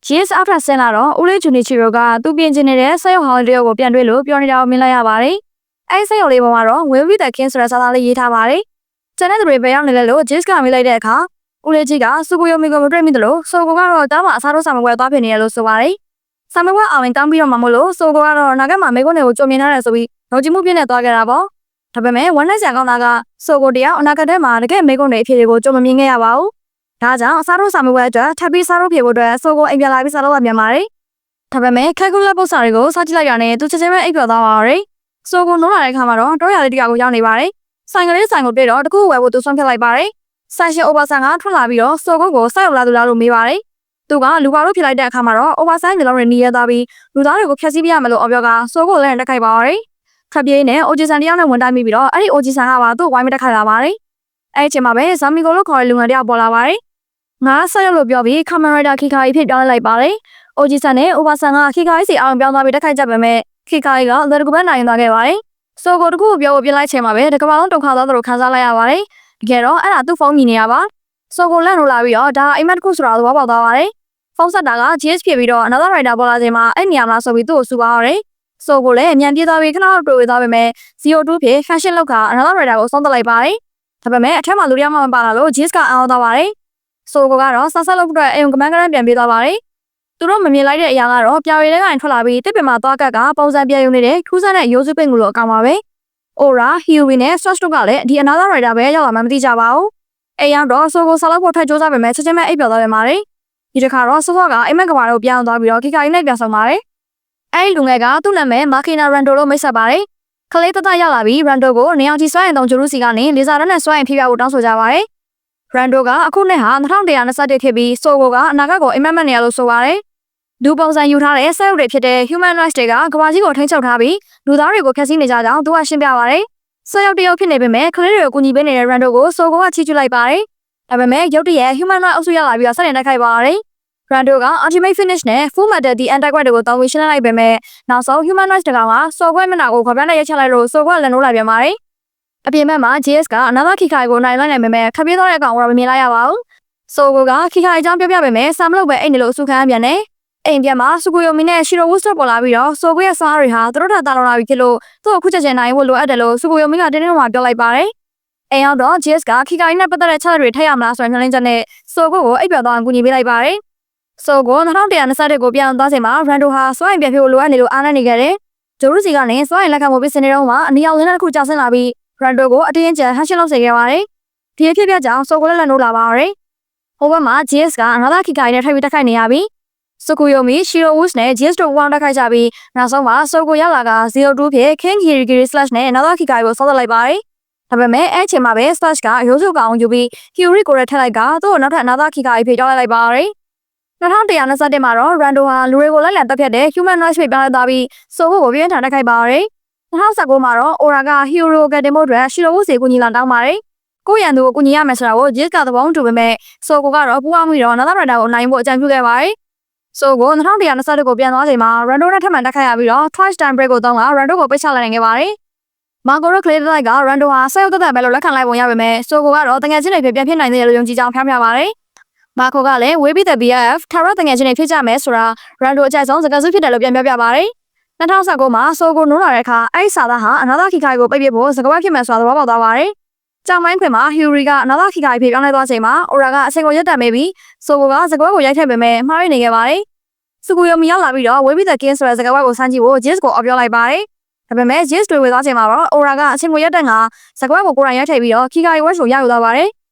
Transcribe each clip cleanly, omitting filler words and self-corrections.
GS အောက်ထပ်ဆင်းလာတော့ဦးလေးဂျူနီချီရိုကသူပြင်ကျင်နေတဲ့ဆက်ရုပ်ဟောင်းတယောက်ကိုပြန်တွေ့လို့ပြောနေတာကိုမြင်လိုက်ရပါတယ်။အဲဒီဆက်ရုပ်လေးပေါ်မှာတော့ Will be the king ဆိုတဲ့စာသားလေးရေးထားပါတယ်။ကျန်တဲ့သူတွေပဲရောက်နေလဲလို့ GS ကမေးလိုက်တဲ့အခါဦးလေးကြီးကစူကိုယိုမီကိုမတွေ့မိသလိုဆိုကိုကတော့တားမှာအစားထိုးဆောင်ပွဲသွားဖြစ်နေရလို့ဆိုပါတယ်။ဆောင်ပွဲအောင်ရင်တောင်းပြီးတော့မှမို့လို့ဆိုကိုကတော့နာဂတ်မှာမေကွန်းတွေကိုကြုံမြင်ရတယ်ဆိုပြီးဒေါကြည့်မှုပြည့်နဲ့သွားခဲ့တာပေါ့။ဒါပေမဲ့ဝန်လိုက်ဆရာကောင်းသားကဆိုကိုတရားအနာဂတ်ထဲမှာတကယ်မေကွန်းတွေအဖြစ်တွေကိုကြုံမမြင်ခဲ့ရပါဘူး။ဒါကြောင့်အစားထိုးဆောင်ပွဲအတွက်ထပ်ပြီးစားထိုးဖြစ်ဖို့အတွက်ဆိုကိုအိမ်ပြန်လာပြီးစားလို့ရပြန်ပါတယ်။ဒါပေမဲ့ခက်ကူလက်ပုတ်စာတွေကိုစားကြည့်လိုက်ရတဲ့သူချက်ချင်းပဲအိပ်ပျော်သွားပါတော့။ဆိုကိုနိုးလာတဲ့ခါမှာတော့တောရလေးတယောက်ကိုရောက်နေပါတယ်။ဆိုင်ကလေးဆိုင်ကိုတွေ့တော့တကူဝယ်ဖို့သူဆုံးဖြတ်လိုက်ပါတယ်။ဆိုင်ရှင်အိုဘာဆန်ကထွက်လာပြီးတော့ဆိုကိုစိုက်ရောက်လာသူလားလို့မေးပါတယ်။သူကလူပါလို့ဖြစ်လိုက်တဲ့အခါမှာတော့အိုဘာဆိုင်မျိုးလုံးတွေနေရသွားပြီးလူသားတွေကိုဖျက်ဆီးပြရမယ်လို့အော်ပြောကဆိုကိုလည်းတက်ခိုက်ပါတော့။ခပ်ပြေးနဲ့အိုဂျီဆန်တယောက်နဲ့ဝန်တိုင်းမိပြီးတော့အဲ့ဒီအိုဂျီဆန်ကပါသူ့ဝိုင်းမတက်ခိုက်လာပါတယ်။အဲ့ဒီချိန်မှာပဲဇာမီကိုလို့ခေါ်တဲ့လူငယ်တယောက်ပေါ်လာပါတယ်။ငါဆက်ရောက်လို့ပြောပြီးကာမရာဒါခိကာကြီးဖြစ်ပြောင်းလိုက်ပါတယ်။အိုဂျီဆန်နဲ့အိုဘာဆန်ကခိကာကြီးစီအောင်ပြောင်းသွားပြီးတက်ခိုက်ကြပေမဲ့ခိကာကြီးကလက်တကူပဲနိုင်သွားခဲ့ပါတယ်။ဆိုကိုတကူကိုပြောဖို့ပြလိုက်ချိန်မှာပဲတကဘာလုံးဒုက္ခသားတို့ခံစားလိုက်ရပါတယ်။တကယ်တော့အဲ့ဒါသူ့ဖုန်းမြင်နေရပါ။ဆိုကိုလန့်လို့လာပြီးတော့ဒါအိမ်မက်တကူဆိုတာသဘောပေါက်သွားပါတယ်။ဖုန်းဆက်တာက GS ဖြစ်ပြီးတော့ another rider ပေါ်လာချိန်မှာအဲ့နေရာမှာဆိုပြီးသူ့ကိုစူပါရတယ်။ဆိုကိုလည်းအမြန်ပြေးသွားပြီးခဏတော့တွေ့သွားပေမဲ့ CO2 ဖြစ် fashion လောက်က another rider ကိုဆုံးသက်လိုက်ပါတယ်။ဒါပေမဲ့အထက်မှာလူတယောက်မှမပါလာလို့ GS ကအောင်းသွားပါတယ်။ဆိုကိုကတော့ဆာဆက်လုပ်အတွက်အိမ်ကမန်းကရန်ပြန်ပြေးသွားပါတယ်။သူတို့မမြင်လိုက်တဲ့အရာကတော့ပြောင်ရည်ထဲကနေထွက်လာပြီးတစ်ပင်မှာသွားကတ်ကပုံစံပြရုံနေတဲ့ထူးဆန်းတဲ့ရိုးစုပိတ်ငူလိုအကောင်ပါပဲ။ Aura, Huey နဲ့ Swatch တို့ကလည်းဒီ another rider ပဲရောက်လာမှမသိကြပါဘူး။အိမ်ရောက်တော့ဆိုကိုဆက်လုပ်ဖို့ထပ်ကြိုးစားပေမဲ့ချက်ချင်းပဲအိပ်ပျော်သွားပြန်ပါတယ်။ဒီတစ်ခါတော့ဆော့ကအိမ်မက်ကဘာတို့ပြောင်းသွားပြီးတော့ခိကာရီနဲ့ပြန်ဆောင်ပါတယ်။အဲဒီလူငယ်ကသူ့နာမည်မာကီနာရန်ဒိုလို့မိတ်ဆက်ပါတယ်။ကလေးတတရောက်လာပြီးရန်ဒိုကိုနေအောင်ကြီးစွမ်းရင်တုံဂျူရူစီကနေလေဆာရနဲ့စွမ်းရင်ဖိပြဖို့တောင်းဆိုကြပါတယ်။ရန်ဒိုကအခုနှစ်ဟာ2121ဖြစ်ပြီးဆိုကိုကအနာဂတ်ကိုအိမ်မက်မက်နေရလို့ဆိုပါတယ်။လူပုံစံယူထားတဲ့ဆက်ရုပ်တွေဖြစ်တဲ့ humanoid တွေကကဘာကြီးကိုထိန်းချုပ်ထားပြီးလူသားတွေကိုဖျက်ဆီးနေကြကြောင်းသူကရှင်းပြပါတယ်။ဆက်ရုပ်တရုပ်ဖြစ်နေပေမဲ့ကလေးတွေကိုကူညီပေးနေတဲ့ Rando ကိုဆိုကိုကချီးကျူးလိုက်ပါတယ်။ဒါပေမဲ့ရုပ်တရက် humanoid အုပ်စုရောက်လာပြီးတော့ဆက်ရင်တိုက်ခိုက်ပါရတယ်။ Rando က ultimate finish နဲ့ full metal the anti-quad တွေကိုတောင်းပြီးရှင်းလိုက်ပေမဲ့နောက်ဆုံး humanoid တကောင်ကစော်ခွဲမျက်နှာကိုခေါ်ပြနဲ့ရိုက်ချလိုက်လို့ဆိုကိုကလည်းနိုးလာပြန်ပါတယ်။အပြင်ဘက်မှာ GS က another Kikai ကိုနိုင်လိုက်နိုင်ပေမဲ့ခပ်ပြေးသွားတဲ့အကောင်ကိုတော့မမြင်လိုက်ရပါဘူး။ဆိုကိုက Kikai အကြောင်းပြောပြပေမဲ့ဆမ်မလို့ပဲအိတ်နေလို့အဆုခံရပြန်တယ်။အိမ်ပြန်မှာစူကိုယိုမီနဲ့ရှီရိုဝူစပေါ်လာပြီးတော့ဆိုကိုရဲ့စားတွေဟာသူတို့ထပ်တာလောင်လာပြီဖြစ်လို့သူ့ကိုခုချက်ချင်းနိုင်ဖို့လိုအပ်တယ်လို့စူကိုယိုမီကတင်းတင်းမှပြောလိုက်ပါတယ်။အိမ်ရောက်တော့ GS က Kikai နဲ့ပတ်သက်တဲ့ချက်တွေထည့်ရမလားဆိုတဲ့ညှိနှိုင်းချက်နဲ့ဆိုကိုအိပ်ပျော်သွားအောင်ကူညီပေးလိုက်ပါတယ်။ဆိုကို2121ကိုပြန်သွားချိန်မှာ Rando ဟာစွမ်းရင်ပြန်ဖြစ်ဖို့လိုအပ်နေလို့အားနည်းနေခဲ့တယ်။ဂျိုရူစီကနေစွမ်းရင်လက်ခံဖို့ပြင်ဆင်နေတော့မှအနီရောင်လင်းတစ်ခုကျဆင်းလာပြီး Rando ကိုအတင်းကျပ်ဟန်ရှင်းလုပ်စေခဲ့ပါတယ်။ဒီအဖြစ်ပြကြောင်ဆိုကိုလည်းနိုးလာပါရတယ်။ဟိုဘက်မှာ GS က another Kikai နဲ့ထပ်ပြီးတက်ခိုက်နေရပြီးစကူယိုမီရှီရိုဝူစ်နဲ့ GS တို့ဝေါင်းတက်ခိုက်ကြပြီးနောက်ဆုံးမှာဆိုကိုရောက်လာက02ဖြစ် King Kirigiri slash နဲ့ another Kikai ကိုဆော့သက်လိုက်ပါတယ်။ဒါပေမဲ့အဲ့ချိန်မှာပဲ slash ကရိုးစုကောင်ယူပြီး Kyuri ကိုလည်းထက်လိုက်ကသူ့ကိုနောက်ထပ် another Kikai ဖြစ်ကြောင်းလိုက်ပါတယ်။2121မှာတော့ Rando ဟာလူတွေကိုလိုက်လံတက်ဖြတ်တဲ့ humanoid ဖြစ်ပြောင်းလဲသွားပြီးဆိုကိုပြင်းထန်တက်ခိုက်ပါရတယ်။2019မှာတော့ Aura က Hero ကတင်ဖို့အတွက်ရှီရိုဝူစ်စီကူညီလာတောင်းပါတယ်။ကိုရန်သူကိုကူညီရမယ်ဆိုတာကို GS ကသဘောတူပေမဲ့ဆိုကိုကတော့ပူအောင်ပြီးတော့ another rider ကိုနိုင်ဖို့အကြံပြုခဲ့ပါတယ်။ဆိုကို2122ကိုပြန်သွားချိန်မှာ Rando နဲ့ထပ်မံတက်ခိုက်ရပြီးတော့ Twice time break ကိုတောင်းက Rando ကိုပိတ်ချလိုက်နိုင်ခဲ့ပါတယ်။မာကိုရိုကလေးတိုက်က Rando ဟာဆက်ရုပ်သက်သက်ပဲလို့လက်ခံလိုက်ပုံရပေမဲ့ဆိုကိုကတော့တငယ်ချင်းတွေပြန်ဖြစ်နိုင်တယ်လို့ယုံကြည်ကြောင်းဖျားပြပါတယ်။မာကိုကလည်း We Be the BF ထာဝရတငယ်ချင်းတွေဖြစ်ကြမယ်ဆိုတာ Rando အကြိုက်ဆုံးစကားစုဖြစ်တယ်လို့ပြန်ပြပါတယ်။2019မှာဆိုကိုနိုးလာတဲ့အခါအဲ့စာသားဟာ another Kikai ကိုပိတ်ပစ်ဖို့စကားဝက်ဖြစ်မယ်ဆိုတာသဘောပေါက်သွားပါတယ်။ကြောင်ပိုင်းခွင်မှာ Huey က another Kikai ဖြစ်ပြောင်းလဲသွားချိန်မှာ Aura ကအချိန်ကိုရက်တက်မေးပြီးဆိုကိုကစကားဝက်ကိုရိုက်ထည့်ပေမဲ့မှားရနေခဲ့ပါတယ်။စကူယိုမီရောက်လာပြီးတော့ We Be the King ဆိုတဲ့စကားဝက်ကိုစမ်းကြည့်ဖို့ GS ကိုအော်ပြောလိုက်ပါတယ်။ဒါပေမဲ့ GS တွေဝေသွားချိန်မှာတော့ Aura ကအချိန်ကိုရက်တက်ငါစကားဝက်ကိုကိုယ်တိုင်ရိုက်ထည့်ပြီးတော့ Kikai Watch ကိုရယူသွားပါတယ်။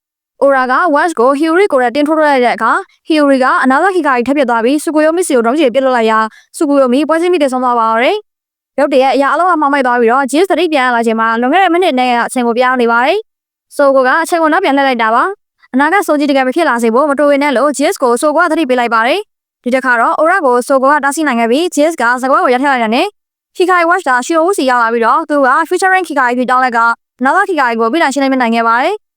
Aura က Watch ကို Huey ကိုလည်းတင်ထိုးလိုက်တဲ့အခါ Huey က another Kikai ထပ်ပြသွားပြီးစကူယိုမီစီကိုတော့ကြီးပြစ်လွတ်လိုက်ရာစကူယိုမီပွဲချင်းမိတဲ့ဆုံးသွားပါတော့တယ်။ရုပ်တရက်အရာအလုံးအမှောက်မိုက်သွားပြီးတော့ GS တတိပြန်လာချိန်မှာလွန်ခဲ့တဲ့မိနစ်နဲ့အချိန်ကိုပြောင်းနေပါတယ်။ဆိုကိုကအချိန်ကိုနောက်ပြန်လှည့်လိုက်တာပါ။အနာကဆိုကြီးတကယ်မဖြစ်လာစေဖို့မတိုးဝင်နဲ့လို့ GS ကိုဆိုကိုကတတိပေးလိုက်ပါတယ်။ဒီတစ်ခါတော့ Aura ကိုဆိုကိုကတားဆီးနိုင်ခဲ့ပြီး GS ကစကွဲကိုရထည့်လိုက်တဲ့ Kikai Watch ကရှီရိုဝူစီရောက်လာပြီးတော့သူက featuring Kikai ဖြစ်တောင်းလိုက်က another Kikai ကိုပြည်နိုင်ရှင်းနိုင်ခဲ့ပါတယ်။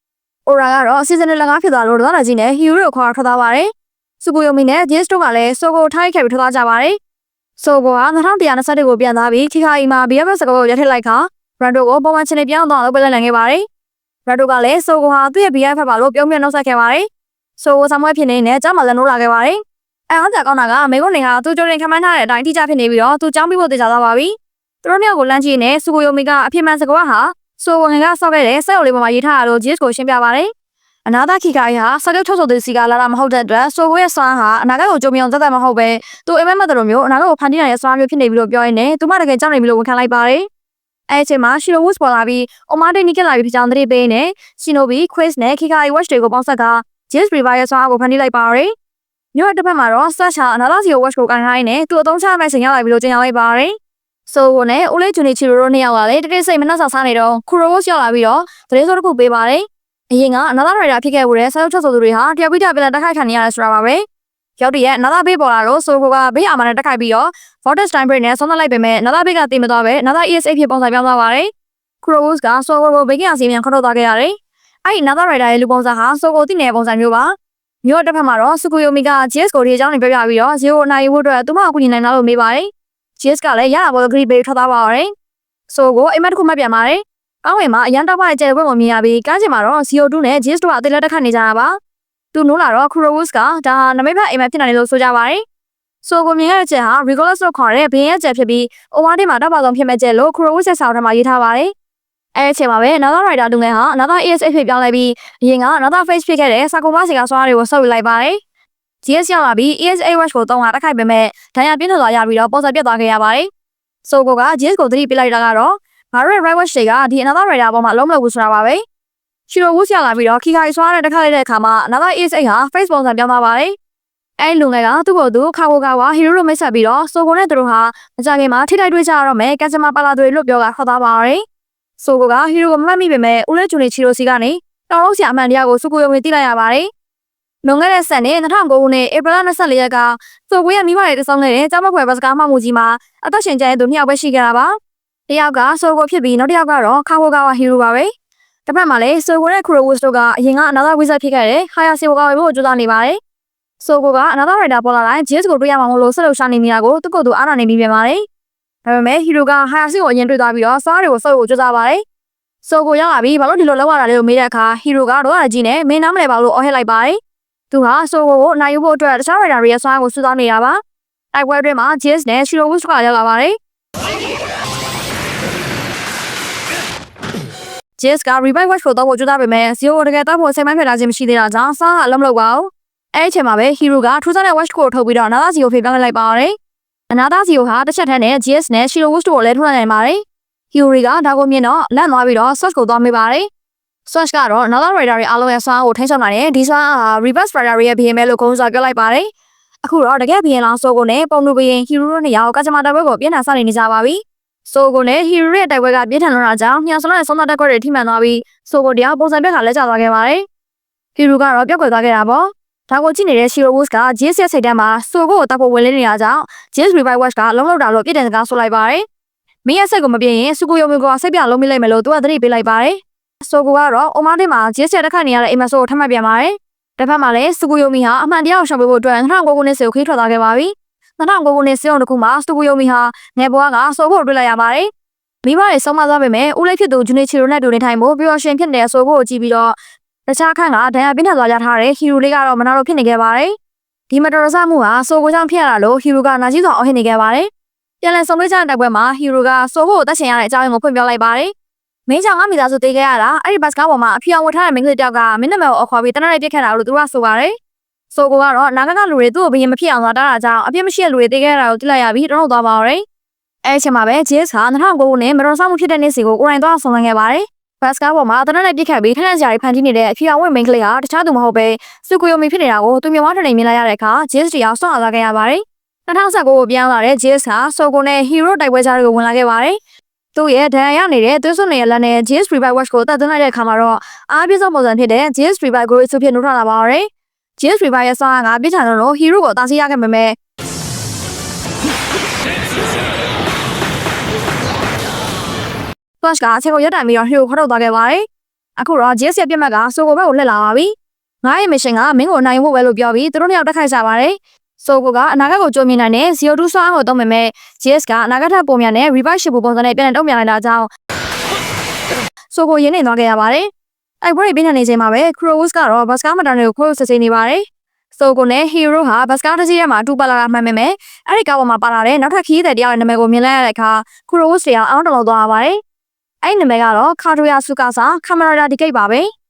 Aura ကတော့ season လက်ကားဖြစ်သွားလို့ဒေါသကြီးနဲ့ Hero ကိုခေါ်ထွက်သွားပါတယ်။စကူယိုမီနဲ့ GS တို့ကလည်းဆိုကိုထိုင်းခဲ့ပြီးထွက်သွားကြပါတယ်။ဆိုကိုက2121ကိုပြန်သွားပြီး Kikai မှာ BF စကွဲကိုရထည့်လိုက်ခါ Rando ကိုပုံမှန်ချင်နေပြောင်းသွားလို့ပြလိုက်နိုင်ခဲ့ပါတယ်။ Rando ကလည်းဆိုကိုဟာသူ့ရဲ့ BF ဖက်ပါလို့ပြုံးပြနှုတ်ဆက်ခဲ့ပါတယ်။ဆိုကိုဆောင်မွဲဖြစ်နေတဲ့ကြားမှာလည်းနိုးလာခဲ့ပါတယ် အားကြကောင်းတာကမေကွန်နေဟာသူကြိုတင်ခန့်မှန်းထားတဲ့အတိုင်းတိကျဖြစ်နေပြီးတော့သူကြောင်းပြီးဖို့တည်ကြသွားပါပြီ။သူတို့မျိုးကိုလမ်းကြည့်နေစူကိုယိုမီကအဖြစ်မှန်စကားဟာဆိုဝင်ကဆောက်ခဲ့တဲ့စက်ရုံလေးပေါ်မှာရေးထားတာလို့ GS ကိုရှင်းပြပါတယ်။အနာသာခိခိုင်ဟာစကုတ်ထုတ်ဆိုသူစီကလာတာမဟုတ်တဲ့အတွက်ဆိုကိုရဲ့စွမ်းဟာအနာဂတ်ကိုကြိုမြင်အောင်သက်သက်မဟုတ်ပဲသူအိမ်မက်မတ်တို့မျိုးအနာဂတ်ကိုဖန်တီးနိုင်တဲ့စွမ်းမျိုးဖြစ်နေပြီလို့ပြောရင်းနဲ့သူမတကယ်ကြောက်နေပြီလို့ဝန်ခံလိုက်ပါတယ်။အဲ့အချိန်မှာရှီရိုဝုစ်ပေါ်လာပြီးအိုမာဒိနီကလာပြီးဖြစ်ကြောင်းသတိပေးနေရှီနိုဘီခွစ်နဲ့ခိခိုင်ဝက်တွေကိုပေါင်းဆက်က GS River ရဲ့စွမ်းအားကိုဖန်တီးလိုက်ပါတယ်။မြို့တစ်ဖက်မှာတော့ Search ဟာအနာသာစီကို watch ကိုကန်ခိုင်းနေသူအသုံးချမဲ့ဆင်ရောက်လာပြီလို့ကြေညာလိုက်ပါတယ်။ဆိုကိုနဲ့ဦးလေးဂျူနီချီရိုတို့နှစ်ယောက်လာလေတတိစိတ်မနှက်ဆောင်စားနေတော့ခူရိုဝုစ်ရောက်လာပြီးတော့သတင်းစိုးတစ်ခုပေးပါတယ်။အရင်ကအနာသာရိုက်တာဖြစ်ခဲ့မှုတဲ့ဆာယုတ်ချက်ဆိုသူတွေဟာတယောက်ပြီးတယောက်ပြန်တက်ခိုက်ခံနေရတယ်ဆိုတာပါပဲ။ရောက်တည်းရဲ့အနာသာဘေးပေါ်လာတော့ဆိုကိုကဘေးအာမနဲ့တက်ခိုက်ပြီးတော့ Vortex Time Break နဲ့ဆုံးသက်လိုက်ပေမဲ့အနာသာဘေးကတည်မသွားပဲအနာသာ ESA ဖြစ်ပုံစံပြောင်းသွားပါတယ်။ခူရိုဝုစ်ကဆိုကိုဘေးကအစီအမံခေါ်ထုတ်သွားခဲ့ရတယ်။အဲ့ဒီအနာသာရိုက်တာရဲ့လူပုံစံဟာဆိုကိုသိနေတဲ့ပုံစံမျိုးပါ။မြို့တစ်ဖက်မှာတော့စကူယိုမီက GS ကိုဒီအကြောင်းတွေပြောပြပြီးတော့ဇီရိုအနိုင်ဖို့အတွက်သူမအကူညီနိုင်လာလို့မေးပါတယ်။ GS ကလည်းရတာပေါ်ဂရီဘေးထွက်သွားပါတော့။ဆိုကိုအိမ်မက်တစ်ခုမှတ်ပြန်ပါတယ်။ကောင်းဝင်မှာအရန်တောက်ပါတဲ့ကျဲပွဲပုံမြင်ရပြီးကန်းချင်မှာတော့02နဲ့ GS တို့ကအသေးလက်တက်ခတ်နေကြတာပါ။သူနိုးလာတော့ Crowus ကဒါဟာနမိတ်ဖက်အိမ်မက်ဖြစ်နိုင်တယ်လို့ဆိုကြပါတယ်။ဆိုကိုမြင်ရတဲ့ကျဲဟာ Regulus လို့ခေါ်တဲ့ဘင်းရဲ့ကျဲဖြစ်ပြီး Over မှာတောက်ပါဆုံးဖြစ်မဲ့ကျဲလို့ Crowus ရဲ့စာအုပ်ထဲမှာရေးထားပါတယ်။အဲ့ဒီအချိန်မှာပဲAnother Rider လူငယ်ဟာAnother ESA ဖြစ်ပြောင်းလဲပြီးအရင်ကAnother Face ဖြစ်ခဲ့တဲ့စာကုမစီကစွားတွေကိုဆုပ်ယူလိုက်ပါတယ်။ GS ရောက်လာပြီး ESA Rush ကိုသုံးတာတက်ခိုက်ပေမဲ့ဒဏ်ရာပြင်းထန်သွားရပြီးတော့ပေါ်စပြတ်သွားခဲ့ရပါတယ်။ဆိုကိုက GS ကိုသတိပေးလိုက်တာကတော့ငါတို့ရဲ့ Right Watch တွေကဒီ Another Rider ပေါ်မှာအလုံးမလုံးဘူးဆိုတာပါပဲ။ရှီရိုဝုစ်ရောက်လာပြီးတော့ခီခိုင်စွားတဲ့တက်ခတ်လိုက်တဲ့အခါမှာAnother ESA ဟာ Face ပုံစံပြောင်းသွားပါတယ်။အဲ့လူငယ်ကသူ့ကိုယ်သူခါကိုကဟီရိုတို့မိတ်ဆက်ပြီးတော့ဆိုကိုနဲ့သူတို့ဟာမကြခင်မှာထိတိုက်တွေ့ကြရတော့မယ်ကန်စမာပါလာတွေလို့ပြောကခေါ်သွားပါတယ်။ဆိုကိုကဟီရိုကိုမမှတ်မိပေမဲ့ဦးလေးဂျူနီချီရိုစီကနေတော်လို့ဆရာအမှန်တရားကိုစုကိုယုံဝင်သိလိုက်ရပါတယ်။လွန်ခဲ့တဲ့ဆက်နဲ့2009ခုနှစ်ဧပြီလ24ရက်ကဆိုကိုရဲ့မိဘတွေတစောင်းခဲ့တဲ့ကျောင်းမခွဲဘတ်စကားမှမှုကြီးမှာအသက်ရှင်ကျန်တဲ့သူ2ယောက်ပဲရှိခဲ့တာပါ။တစ်ယောက်ကဆိုကိုဖြစ်ပြီးနောက်တစ်ယောက်ကတော့ခါကိုကဟီရိုပါပဲ။တစ်ဖက်မှာလည်းဆိုကိုနဲ့ခရိုဝုစ်တို့ကအရင်ကအနာသာဝိဇက်ဖြစ်ခဲ့တဲ့ဟာယာစီဝါကဝေဖို့ကြိုးစားနေပါတယ်။ဆိုကိုကအနာသာရိုက်တာပေါ်လာတိုင်း GS ကိုတွေ့ရမှာမလို့ဆက်လုပ်ရှာနေနေတာကိုသူ့ကိုယ်သူအားနာနေပြီးပြန်ပါတယ်။ဒါပေမဲ့ဟီရိုကဟာယာစီကိုအရင်တွေ့သွားပြီးတော့စားတွေကိုဆုပ်ဖို့ကြိုးစားပါတယ်။ဆိုကိုရောက်လာပြီးဘာလို့ဒီလိုလောက်ရတာလဲလို့မေးတဲ့အခါဟီရိုကတော့အကြီးနဲ့မင်းနားမလဲပါလို့အော်ဟစ်လိုက်ပါတယ်။သူဟာဆိုကိုကိုနိုင်ယူဖို့အတွက်တခြားရိုက်တာတွေရဲ့စွမ်းကိုစူးစမ်းနေတာပါ။တိုက်ပွဲအတွင်းမှာ GS နဲ့ရှီရိုဝုစ်ကရောက်လာပါတယ်။ GS က Revive Watch ကိုတော့ကြိုးစားပေမဲ့ဇီရိုတကယ်တော့ဖို့စိတ်မဖြစ်လာခြင်းမရှိသေးတာကြောင့်စားကအလုံးမလုပ်ပါဘူး။အဲ့ဒီအချိန်မှာပဲဟီရိုကထူးဆန်းတဲ့ Watch ကိုထုတ်ပြီးတော့နာသာစီကိုဖေးပြောင်းလိုက်ပါတယ်။အနာသာစီကိုဟာတစ်ချက်တည်းနဲ့ GS နဲ့ရှီရိုဝုစ်တို့ကိုလည်းထူနိုင်ပါတယ်။ဟီရိုကဒါကိုမြင်တော့လန့်သွားပြီးတော့ Search ကိုသွားမိပါတယ်။ Search ကတော့ Another Rider ရဲ့အားလုံးရဲ့စွမ်းကိုထိန်းချုပ်နိုင်တဲ့ဒီစွမ်းအားဟာ Reverse Rider ရဲ့ဘီရင်မဲလို့ကုန်းစားပြောလိုက်ပါတယ်။အခုတော့တကယ်ဘီရင်လောင်းဆိုကိုနဲ့ပုံလူဘီရင်ဟီရိုတို့နှစ်ယောက်ကကြမှာတိုက်ပွဲကိုပြင်းထန်စနေကြပါပြီ။ဆိုကိုနဲ့ဟီရိုရဲ့တိုက်ပွဲကပြင်းထန်လွန်းတာကြောင့်ညှောင်စလုံးနဲ့ဆုံးသက်တက်ခွက်တွေထိမှန်သွားပြီးဆိုကိုတရားပုံစံပြက်ကလက်ကျသွားခဲ့ပါတယ်။ဟီရိုကတော့ပြောက်ကွယ်သွားခဲ့တာပေါ့။ဒါကိုကြည့်နေတဲ့ Shiro Woods က GS ရဲ့စိတ်ထဲမှာဆိုကိုကိုတပ်ဖို့ဝင်လင်းနေတာကြောင့် GS Revive Watch ကလုံးလောက်တာလို့ပြည့်တယ်စကားဆိုလိုက်ပါတယ်။မင်းရဲ့စိတ်ကိုမပြင်းရင်စူကိုယိုမီကိုစိတ်ပြလုံးမိလိုက်မယ်လို့သူကသတိပေးလိုက်ပါတယ်။ဆိုကိုကတော့အိုမားတင်မှာ GS ရဲ့တက်ခတ်နေရတဲ့အိမ်မဆိုကိုထပ်မှတ်ပြန်ပါတယ်။တစ်ဖက်မှာလည်းစူကိုယိုမီဟာအမှန်တရားကိုရှောင်ပေးဖို့အတွက်2009ခုနှစ်စီကိုခေးထွက်သွားခဲ့ပါပြီ။2009ခုနှစ်စီအောင်တစ်ခုမှာစူကိုယိုမီဟာငယ်ဘွားကဆိုကိုတွေ့လိုက်ရပါတယ်။မိဘတွေဆုံးမသွားပေမဲ့ဦးလေးဖြစ်သူဂျူနီချီရိုနဲ့တူနေထိုင်ဖို့ပျော်ရွှင်ဖြစ်နေတဲ့ဆိုကိုကိုကြည့်ပြီးတော့တခြားခန့်ကဒဏ်ရာပြင်းထန်သွားကြထားတဲ့ဟီရိုလေးကတော့မနာလို့ဖြစ်နေခဲ့ပါတယ်။ဒီမတော်တဆမှုဟာဆိုကိုကြောင့်ဖြစ်ရတာလို့ဟီရိုကနာကြီးစွာအော်ဟစ်နေခဲ့ပါတယ်။ပြန်လည်ဆုံတွေ့ကြတဲ့တိုက်ပွဲမှာဟီရိုကဆိုကိုတက်ချင်ရတဲ့အကြောင်းရင်းကိုဖွင့်ပြလိုက်ပါတယ်။မင်းကြောင့်ငါမိသားစုတေးခဲ့ရတာအဲ့ဒီဘတ်စကားပေါ်မှာအဖျော်ဝတ်ထားတဲ့မိန်းကလေးတယောက်ကမင်းနာမည်ကိုအော်ခေါ်ပြီးတနက်လိုက်ပြစ်ခဲ့တာလို့သူကဆိုပါတယ်။ဆိုကိုကတော့နာဂကလူတွေသူ့ကိုဘယင်မဖြစ်အောင်သွားတာကြောင့်အပြစ်မရှိတဲ့လူတွေတေးခဲ့ရတာကိုသိလိုက်ရပြီးတော့သွားပါတော့။အဲ့ဒီအချိန်မှာပဲ GS ဟာ2009ခုနှစ်မတော်တဆမှုဖြစ်တဲ့နေ့စီကိုကိုရိုင်းသွားဆောင်ခဲ့ပါတယ်။ဘတ်စကားပေါ်မှာတနက်လိုက်ပြစ်ခတ်ပြီးထထကြာရီဖန်တီးနေတဲ့အဖျော်ဝတ်မိန်းကလေးဟာတခြားသူမဟုတ်ပဲစူကိုယိုမီဖြစ်နေတာကိုသူမြင်ဝါထနေမြင်လိုက်ရတဲ့အခါ GS တရားဆွမ်းအားသွားခဲ့ရပါတယ်။2019ကိုပြန်လာတဲ့ GS ဟာဆိုကိုနဲ့ဟီရိုတိုက်ပွဲကြားတွေကိုဝင်လာခဲ့ပါတယ်။သူ့ရဲ့ဒဏ်ရာရနေတဲ့သွေးစွန်းနေတဲ့လက်နဲ့ GS Revive Watch ကိုတက်သွင်းလိုက်တဲ့အခါမှာတော့အားပြည့်စုံပုံစံဖြစ်တဲ့ GS Revive ကိုစုဖြစ်နှုတ်ထားလာပါတော့။ GS Revive ရဲ့ဆွမ်းအားကပြစ်ထန်လို့ဟီရိုကိုတားဆီးရခဲ့ပေမဲ့Flash ကအချိန်ကိုရပ်တိုင်ပြီးတော့ဟီရိုခေါ်ထုတ်သွားခဲ့ပါတယ်။အခုတော့ GS ရဲ့ပြက်မှတ်ကဆိုကိုဘက်ကိုလှည့်လာပါပြီ။ငါရဲ့ mission ကမင်းကိုနိုင်ဖို့ပဲလို့ပြောပြီးသူတို့နှစ်ယောက်တက်ခိုက်ကြပါတယ်။ဆိုကိုကအနာဂတ်ကိုကြိုမြင်နိုင်တဲ့02ဆွမ်းကိုသုံးပေမဲ့ GS ကအနာဂတ်ထက်ပုံမြန်တဲ့ revive ရှိဖို့ပုံစံနဲ့ပြန်လည်တုံ့ပြန်လိုက်တာကြောင့်ဆိုကိုရင်းနေသွားခဲ့ရပါတယ်။အဲ့ပွဲတွေပြင်းထန်နေချိန်မှာပဲ Crowus ကတော့ဘတ်စကားမတန်တွေကိုခိုးစစ်ဆေးနေပါတယ် ဆိုကိုနဲ့ hero ဟာဘတ်စကားတစ်စီးထဲမှာတူပါလာတာမှန်ပေမဲ့အဲ့ဒီကားပေါ်မှာပါလာတဲ့နောက်ထပ်ခီးတဲ့တယောက်ရဲ့နာမည်ကိုမြင်လိုက်ရတဲ့အခါခူရိုဝစ်တယောက်အောင်းတလုံးသွားရပါတယ်။အဲ့ဒီနာမည်ကတော့ခါတိုယာဆူကာဆာခါမရာဒါဒီကိတ်ပါပဲ။